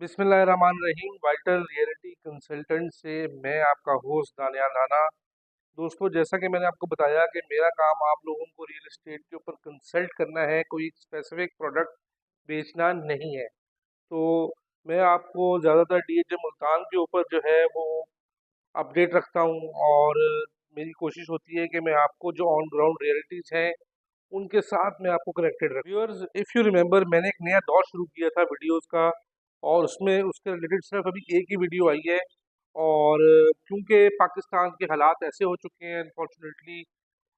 बिस्मिल्लाहिर्रहमानिर्रहीम। Vital reality consultant से मैं आपका होस्ट दानियाल राना। दोस्तों, जैसा कि मैंने आपको बताया कि मेरा काम आप लोगों को रियल एस्टेट के ऊपर कंसल्ट करना है, कोई स्पेसिफिक प्रोडक्ट बेचना नहीं है। तो मैं आपको ज़्यादातर डीएचए मुल्तान के ऊपर जो है वो अपडेट रखता हूँ, और मेरी कोशिश होती है कि मैं आपको जो ऑन ग्राउंड रियलिटीज़ हैं उनके साथ मैं आपको कनेक्टेड रखूँ। व्यूअर्स, इफ़ यू रिमेंबर, मैंने एक नया दौर शुरू किया था वीडियोस का, और उसमें उसके रिलेटेड सिर्फ अभी एक ही वीडियो आई है। और क्योंकि पाकिस्तान के हालात ऐसे हो चुके हैं अनफॉर्चुनेटली,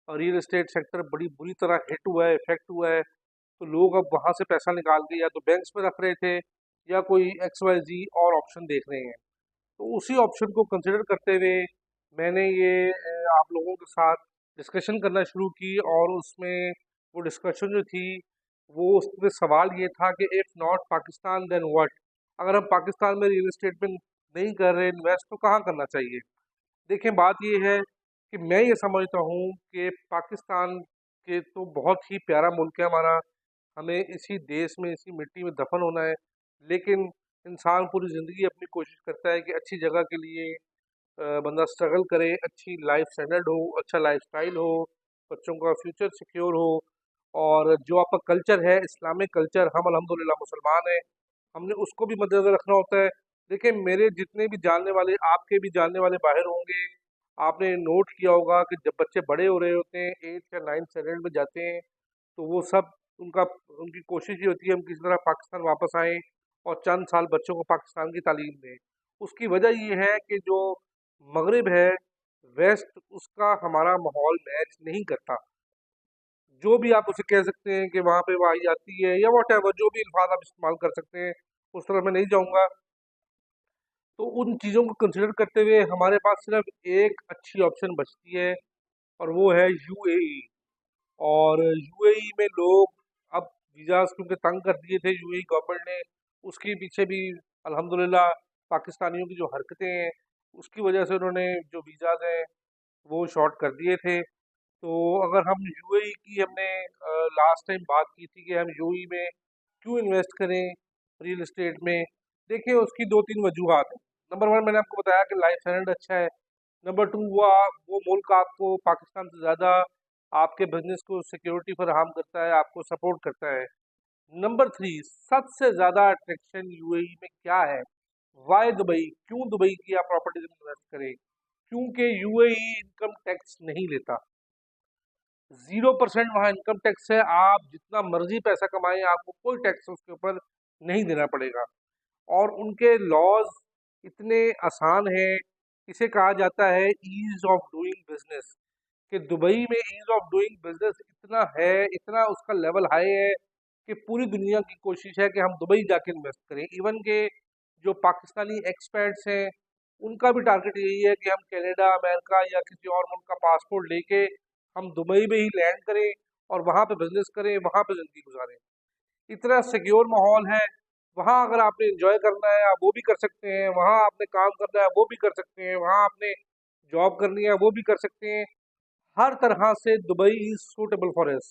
रियल एस्टेट सेक्टर बड़ी बुरी तरह हिट हुआ है, इफेक्ट हुआ है। तो लोग अब वहाँ से पैसा निकाल के या तो बैंक्स में रख रहे थे या कोई एक्स वाई जी और ऑप्शन देख रहे हैं। तो उसी ऑप्शन को कंसिडर करते हुए मैंने ये आप लोगों के साथ डिस्कशन करना शुरू की, और उसमें वो डिस्कशन जो थी, वो उसमें सवाल ये था कि if not Pakistan then what. अगर हम पाकिस्तान में रियल एस्टेट में नहीं कर रहे इन्वेस्ट, तो कहाँ करना चाहिए? देखें, बात ये है कि मैं ये समझता हूँ कि पाकिस्तान के तो बहुत ही प्यारा मुल्क है हमारा, हमें इसी देश में इसी मिट्टी में दफन होना है। लेकिन इंसान पूरी ज़िंदगी अपनी कोशिश करता है कि अच्छी जगह के लिए बंदा स्ट्रगल करे, अच्छी लाइफ स्टैंडर्ड हो, अच्छा लाइफस्टाइल हो, बच्चों का फ्यूचर सिक्योर हो। और जो आपका कल्चर है, इस्लामिक कल्चर, हम अल्हम्दुलिल्लाह मुसलमान हैं, हमने उसको भी मद्देनज़र रखना होता है। देखिए, मेरे जितने भी जानने वाले, आपके भी जानने वाले बाहर होंगे, आपने नोट किया होगा कि जब बच्चे बड़े हो रहे होते हैं, 8th या 9th स्टैंडर्ड में जाते हैं, तो वो सब उनका उनकी कोशिश ये होती है हम किसी तरह पाकिस्तान वापस आएँ और चंद साल बच्चों को पाकिस्तान की तालीम दें। उसकी वजह ये है कि जो मगरिब है, वेस्ट, उसका हमारा माहौल मैच नहीं करता। जो भी आप उसे कह सकते हैं कि वहाँ पे वो आई जाती है या वॉटेवर, जो भी अल्फाज आप इस्तेमाल कर सकते हैं, उस तरफ मैं नहीं जाऊँगा। तो उन चीज़ों को कंसिडर करते हुए हमारे पास सिर्फ एक अच्छी ऑप्शन बचती है, और वो है यूएई। और यूएई में लोग अब वीज़ाज़ क्योंकि तंग कर दिए थे यूएई गवर्नमेंट ने, उसके पीछे भी अल्हम्दुलिल्लाह पाकिस्तानियों की जो हरकतें हैं, उसकी वजह से उन्होंने जो वीज़ाज़ हैं वो शॉर्ट कर दिए थे। तो अगर हम यूएई की, हमने लास्ट टाइम बात की थी कि हम यूएई में क्यों इन्वेस्ट करें रियल एस्टेट में। देखिए, उसकी दो तीन वजूहत हैं। नंबर वन, मैंने आपको बताया कि लाइफ स्टैंडर्ड अच्छा है। नंबर टू, वो मुल्क आपको पाकिस्तान से ज़्यादा आपके बिजनेस को सिक्योरिटी फराहम करता है, आपको सपोर्ट करता है। नंबर थ्री, सबसे ज़्यादा अट्रैक्शन यूएई में क्या है? Y Dubai? क्यों दुबई की आप प्रॉपर्टीज में इन्वेस्ट करें? क्योंकि यूएई इनकम टैक्स नहीं लेता। 0% वहाँ इनकम टैक्स है। आप जितना मर्जी पैसा कमाएं, आपको कोई टैक्स उसके ऊपर नहीं देना पड़ेगा। और उनके लॉज इतने आसान हैं, इसे कहा जाता है ईज ऑफ डूइंग बिजनेस। कि दुबई में ईज ऑफ डूइंग बिजनेस इतना है, इतना उसका लेवल हाई है कि पूरी दुनिया की कोशिश है कि हम दुबई जाके इन्वेस्ट करें। इवन के जो पाकिस्तानी एक्सपर्ट्स हैं, उनका भी टारगेट यही है कि हम कनाडा, अमेरिका या किसी और मुल्क का पासपोर्ट लेके हम दुबई में ही लैंड करें और वहाँ पे बिजनेस करें, वहाँ पे ज़िंदगी गुजारें। इतना सिक्योर माहौल है। वहाँ अगर आपने एंजॉय करना है, आप वो भी कर सकते हैं। वहाँ आपने काम करना है, वो भी कर सकते हैं। वहाँ आपने जॉब करनी है, वो भी कर सकते हैं। हर तरह से Dubai is suitable for us.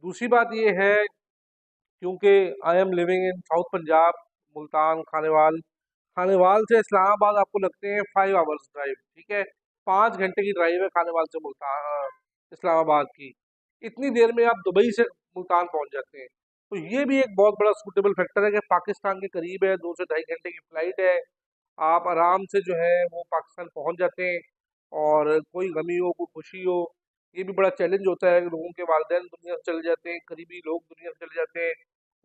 दूसरी बात ये है, क्योंकि I am living in south Punjab, Multan, Khanewal. Khanewal से इस्लामाबाद आपको लगते हैं 5 आवर्स ड्राइव, ठीक है। 5 घंटे की ड्राइव है खानेवाल से मुल्तान, इस्लामाबाद की। इतनी देर में आप दुबई से मुल्तान पहुंच जाते हैं। तो ये भी एक बहुत बड़ा सूटेबल फैक्टर है कि पाकिस्तान के करीब है, 2 से ढाई घंटे की फ्लाइट है। आप आराम से जो है वो पाकिस्तान पहुंच जाते हैं। और कोई गमी हो, कोई खुशी हो, ये भी बड़ा चैलेंज होता है कि लोगों के वालिदैन दुनिया से चले जाते हैं, करीबी लोग दुनिया से चले जाते हैं,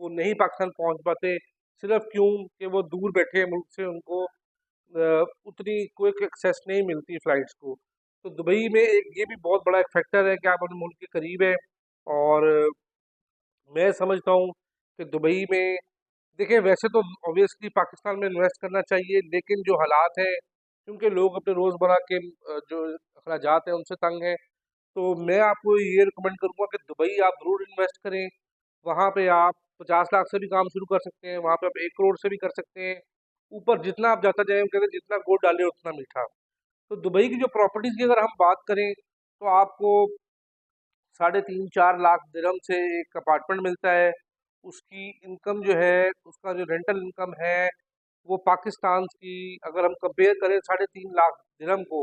वो नहीं पाकिस्तान पहुंच पाते। सिर्फ क्यों कि वो दूर बैठे हैं मुल्क से, उनको उतनी क्विक एक्सेस नहीं मिलती फ्लाइट्स को। तो दुबई में एक ये भी बहुत बड़ा एक फैक्टर है कि आप अपने मुल्क के करीब है। और मैं समझता हूँ कि दुबई में, देखिए, वैसे तो ऑब्वियसली पाकिस्तान में इन्वेस्ट करना चाहिए, लेकिन जो हालात हैं, क्योंकि लोग अपने रोज़मर्रा के जो अखराजात हैं उनसे तंग हैं, तो मैं आपको ये रिकमेंड करूँगा कि दुबई आप ज़रूर इन्वेस्ट करें। वहाँ पे आप 50 लाख से भी काम शुरू कर सकते हैं, वहाँ पे आप 1 करोड़ से भी कर सकते हैं। ऊपर जितना आप जाता जाएँ, कहते हैं जितना गुड़ डाले उतना मीठा। तो दुबई की जो प्रॉपर्टीज़ की अगर हम बात करें, तो आपको 3.5-4 लाख दिरहम से एक अपार्टमेंट मिलता है। उसकी इनकम जो है, उसका जो रेंटल इनकम है, वो पाकिस्तान की अगर हम कंपेयर करें 3.5 लाख दिरहम को,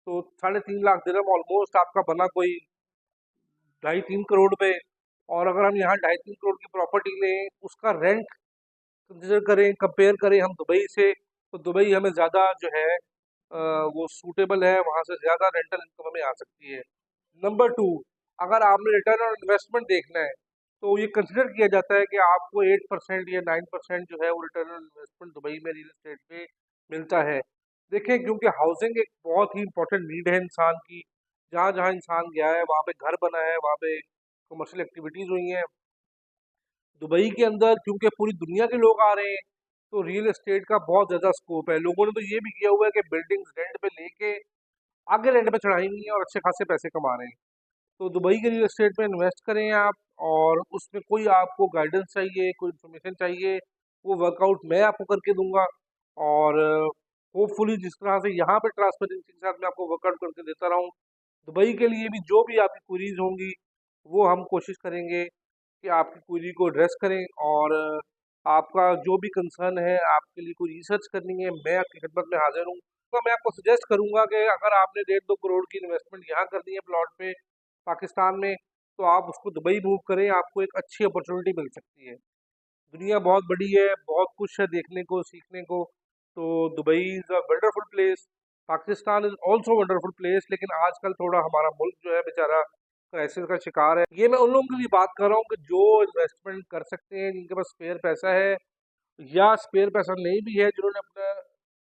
तो 3.5 लाख दिरहम ऑलमोस्ट आपका बना कोई 2.5-3 करोड़ में। और अगर हम यहाँ 2.5-3 करोड़ की प्रॉपर्टी लें, उसका रेंट कंसिडर करें, कंपेयर करें हम दुबई से, तो दुबई हमें ज़्यादा जो है वो सूटेबल है, वहाँ से ज़्यादा रेंटल इनकम हमें आ सकती है। नंबर टू, अगर आपने रिटर्न ऑन इन्वेस्टमेंट देखना है, तो ये कंसिडर किया जाता है कि आपको 8% या 9% जो है वो रिटर्न ऑन इन्वेस्टमेंट दुबई में रियल एस्टेट पे मिलता है। देखें, क्योंकि हाउसिंग एक बहुत ही इंपॉर्टेंट नीड है इंसान की। जहाँ जहाँ इंसान गया है वहाँ पे घर बना है, वहाँ पे कमर्शियल एक्टिविटीज़ हुई हैं। दुबई के अंदर क्योंकि पूरी दुनिया के लोग आ रहे हैं, तो रियल एस्टेट का बहुत ज़्यादा स्कोप है। लोगों ने तो ये भी किया हुआ है कि बिल्डिंग्स रेंट पे लेके आगे रेंट पे चढ़ाएंगी और अच्छे खासे पैसे कमा रहे हैं। तो दुबई के रियल एस्टेट में इन्वेस्ट करें आप, और उसमें कोई आपको गाइडेंस चाहिए, कोई इन्फॉर्मेशन चाहिए, वो वर्कआउट मैं आपको करके दूंगा। और होपफुली जिस तरह से यहाँ पे ट्रांसपेरेंसी के साथ मैं आपको वर्कआउट करके देता रहा हूँ, दुबई के लिए भी जो भी आपकी क्वेरीज होंगी वो हम कोशिश करेंगे कि आपकी क्वेरी को एड्रेस करें। और आपका जो भी कंसर्न है, आपके लिए कोई रिसर्च करनी है, मैं आपकी खिदमत में हाजिर हूँ। तो मैं आपको सजेस्ट करूंगा कि अगर आपने 1.5-2 करोड़ की इन्वेस्टमेंट यहाँ करनी है प्लॉट पे पाकिस्तान में, तो आप उसको दुबई मूव करें, आपको एक अच्छी अपॉर्चुनिटी मिल सकती है। दुनिया बहुत बड़ी है, बहुत कुछ है देखने को, सीखने को। तो Dubai is a wonderful place, Pakistan is also wonderful place, लेकिन आजकल थोड़ा हमारा मुल्क जो है बेचारा क्राइसिस का शिकार है। ये मैं उन लोगों के लिए बात कर रहा हूँ कि जो इन्वेस्टमेंट कर सकते हैं, जिनके पास स्पेयर पैसा है, या स्पेयर पैसा नहीं भी है, जिन्होंने अपना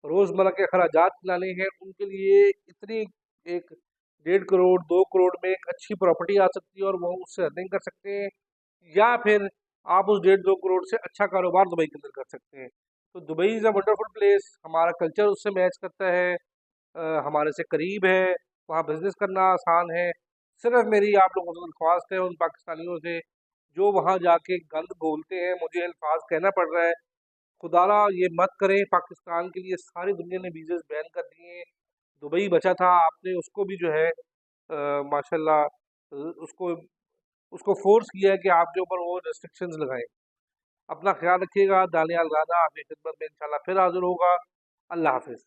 रोज़मर्रा के अखराजात चलाने हैं, उनके लिए इतनी एक 1.5 करोड़ 2 करोड़ में एक अच्छी प्रॉपर्टी आ सकती है और वो उससे अर्निंग कर सकते हैं। या फिर आप उस 1.5-2 करोड़ से अच्छा कारोबार दुबई के अंदर कर सकते हैं। तो Dubai is a wonderful place, हमारा कल्चर उससे मैच करता है, हमारे से करीब है, वहाँ बिजनेस करना आसान है। सिर्फ मेरी आप लोगों से दरख्वास्त है उन पाकिस्तानियों से जो वहाँ जाके गंद बोलते हैं, मुझे अल्फाज कहना पड़ रहा है, खुदारा ये मत करें। पाकिस्तान के लिए सारी दुनिया ने वीज़े बैन कर दिए हैं, दुबई बचा था, आपने उसको भी जो है माशाल्लाह उसको उसको फोर्स किया है कि आपके ऊपर वो रेस्ट्रिक्शंस लगाएं। अपना ख्याल रखिएगा। दानियाल राना आपकी खिदमत में इंशाल्लाह फिर हाजिर होगा। अल्लाह हाफिज़।